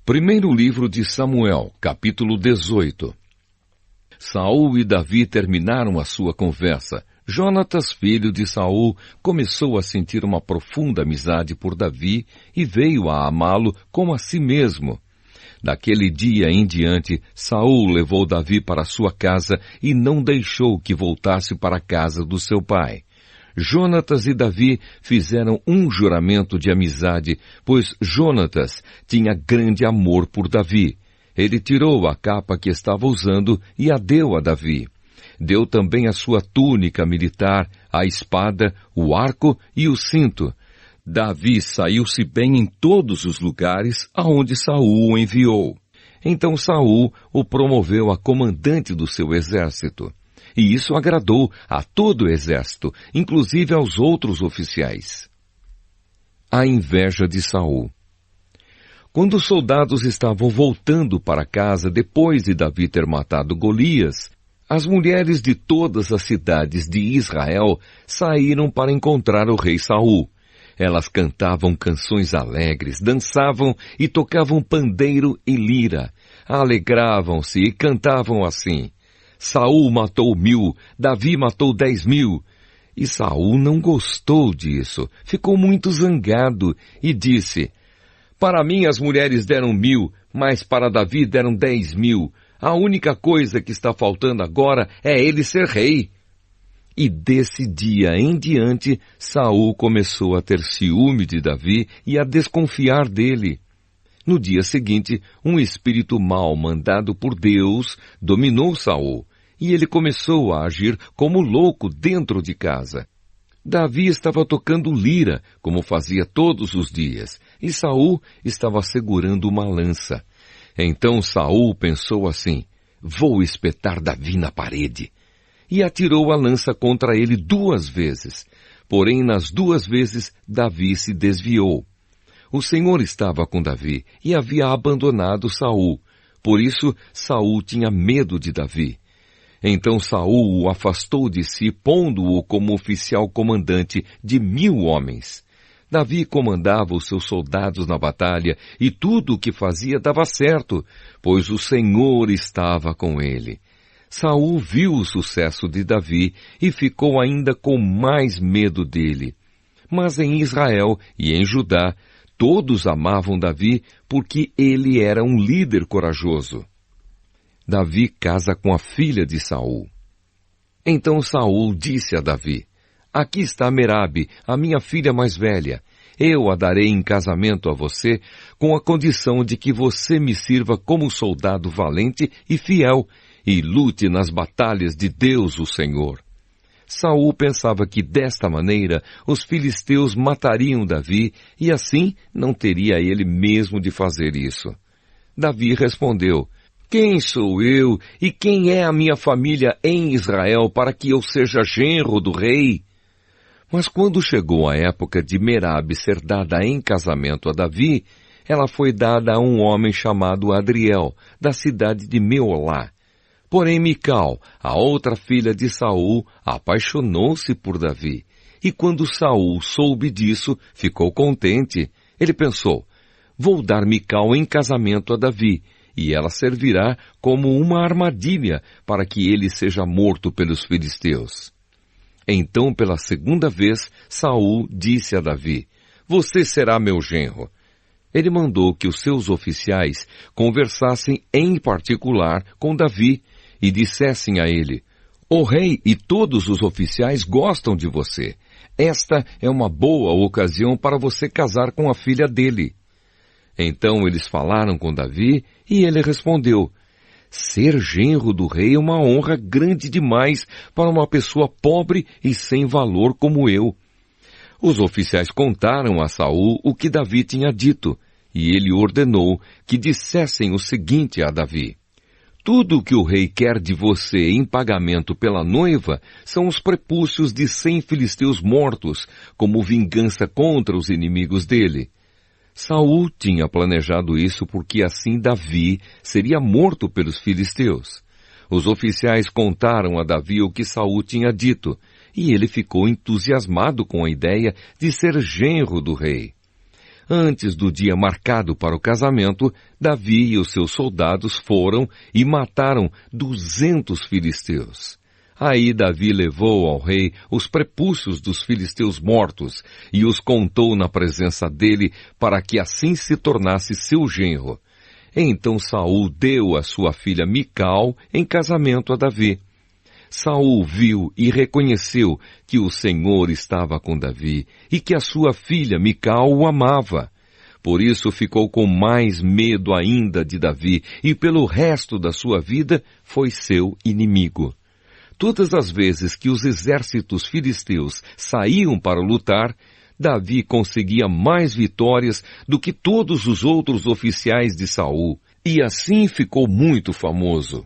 Primeiro livro de Samuel, capítulo 18. Saul e Davi terminaram a sua conversa. Jonatas, filho de Saul, começou a sentir uma profunda amizade por Davi e veio a amá-lo como a si mesmo. Daquele dia em diante, Saul levou Davi para sua casa e não deixou que voltasse para a casa do seu pai. Jonatas e Davi fizeram um juramento de amizade, pois Jonatas tinha grande amor por Davi. Ele tirou a capa que estava usando e a deu a Davi. Deu também a sua túnica militar, a espada, o arco e o cinto. Davi saiu-se bem em todos os lugares aonde Saul o enviou. Então Saul o promoveu a comandante do seu exército. E isso agradou a todo o exército, inclusive aos outros oficiais. A inveja de Saul. Quando os soldados estavam voltando para casa depois de Davi ter matado Golias, as mulheres de todas as cidades de Israel saíram para encontrar o rei Saul. Elas cantavam canções alegres, dançavam e tocavam pandeiro e lira. Alegravam-se e cantavam assim: Saul matou 1000, Davi matou 10.000. E Saul não gostou disso, ficou muito zangado e disse: para mim as mulheres deram 1000, mas para Davi deram 10.000. A única coisa que está faltando agora é ele ser rei. E desse dia em diante, Saul começou a ter ciúme de Davi e a desconfiar dele. No dia seguinte, um espírito mau mandado por Deus dominou Saul, e ele começou a agir como louco dentro de casa. Davi estava tocando lira, como fazia todos os dias, e Saul estava segurando uma lança. Então Saul pensou assim: vou espetar Davi na parede. E atirou a lança contra ele 2 vezes. Porém, nas 2 vezes, Davi se desviou. O Senhor estava com Davi e havia abandonado Saul. Por isso, Saul tinha medo de Davi. Então Saul o afastou de si, pondo-o como oficial comandante de 1000 homens. Davi comandava os seus soldados na batalha e tudo o que fazia dava certo, pois o Senhor estava com ele. Saul viu o sucesso de Davi e ficou ainda com mais medo dele. Mas em Israel e em Judá, todos amavam Davi porque ele era um líder corajoso. Davi casa com a filha de Saul. Então Saul disse a Davi: aqui está Merabe, a minha filha mais velha. Eu a darei em casamento a você, com a condição de que você me sirva como soldado valente e fiel, e lute nas batalhas de Deus o Senhor. Saul pensava que desta maneira os filisteus matariam Davi, e assim não teria ele mesmo de fazer isso. Davi respondeu: quem sou eu e quem é a minha família em Israel para que eu seja genro do rei? Mas quando chegou a época de Merabe ser dada em casamento a Davi, ela foi dada a um homem chamado Adriel, da cidade de Meolá. Porém Mical, a outra filha de Saul, apaixonou-se por Davi. E quando Saul soube disso, ficou contente. Ele pensou: vou dar Mical em casamento a Davi, e ela servirá como uma armadilha para que ele seja morto pelos filisteus. Então, pela segunda vez, Saul disse a Davi: você será meu genro. Ele mandou que os seus oficiais conversassem em particular com Davi e dissessem a ele: o rei e todos os oficiais gostam de você. Esta é uma boa ocasião para você casar com a filha dele. Então eles falaram com Davi e ele respondeu: ser genro do rei é uma honra grande demais para uma pessoa pobre e sem valor como eu. Os oficiais contaram a Saul o que Davi tinha dito, e ele ordenou que dissessem o seguinte a Davi: tudo o que o rei quer de você em pagamento pela noiva são os prepúcios de 100 filisteus mortos, como vingança contra os inimigos dele. Saul tinha planejado isso porque assim Davi seria morto pelos filisteus. Os oficiais contaram a Davi o que Saul tinha dito, e ele ficou entusiasmado com a ideia de ser genro do rei. Antes do dia marcado para o casamento, Davi e os seus soldados foram e mataram 200 filisteus. Aí Davi levou ao rei os prepúcios dos filisteus mortos e os contou na presença dele para que assim se tornasse seu genro. Então Saul deu a sua filha Mical em casamento a Davi. Saul viu e reconheceu que o Senhor estava com Davi e que a sua filha Mical o amava. Por isso ficou com mais medo ainda de Davi e pelo resto da sua vida foi seu inimigo. Todas as vezes que os exércitos filisteus saíam para lutar, Davi conseguia mais vitórias do que todos os outros oficiais de Saul, e assim ficou muito famoso.